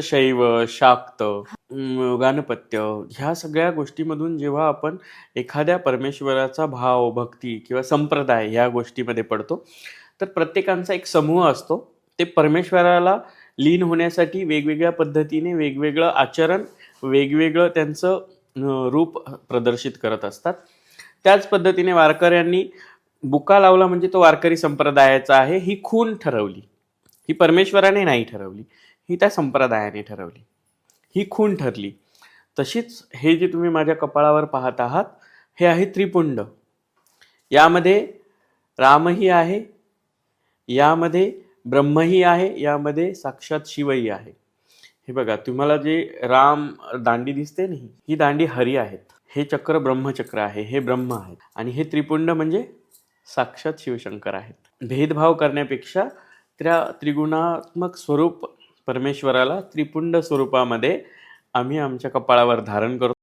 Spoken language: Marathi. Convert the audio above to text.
शैव, शाक्त, गाणपत्य ह्या सगळ्या गोष्टीमधून जेव्हा आपण एखाद्या परमेश्वराचा भाव, भक्ती किंवा संप्रदाय ह्या गोष्टीमध्ये पडतो, तर प्रत्येकांचा एक समूह असतो. ते परमेश्वराला लीन होण्यासाठी वेगवेगळ्या पद्धतीने वेगवेगळं आचरण, वेगवेगळं त्यांचं रूप प्रदर्शित करत असतात. त्याच पद्धतीने वारकऱ्यांनी बुका लावला म्हणजे तो वारकरी संप्रदायाचा आहे ही खूण ठरवली. ही परमेश्वराने नाही ठरवली, ही त्या संप्रदायाने ठरवली, ही खूण ठरली. तशीच हे जे तुम्ही माझ्या कपाळावर पाहत आहात हे आहे त्रिपुंड. यामध्ये रामही आहे, यामध्ये ब्रह्मही आहे, यामध्ये साक्षात शिवही आहे. हे बघा, तुम्हाला जे राम दांडी दिसते नाही, ही दांडी हरी आहेत. हे चक्र ब्रह्मचक्र आहे, हे ब्रह्म आहेत. आणि हे त्रिपुंड म्हणजे साक्षात शिवशंकर आहेत. भेदभाव करण्यापेक्षा त्या त्रिगुणात्मक स्वरूप परमेश्वराला त्रिपुंड स्वरूपामध्ये आम्ही आमच्या कपाळावर धारण करतो.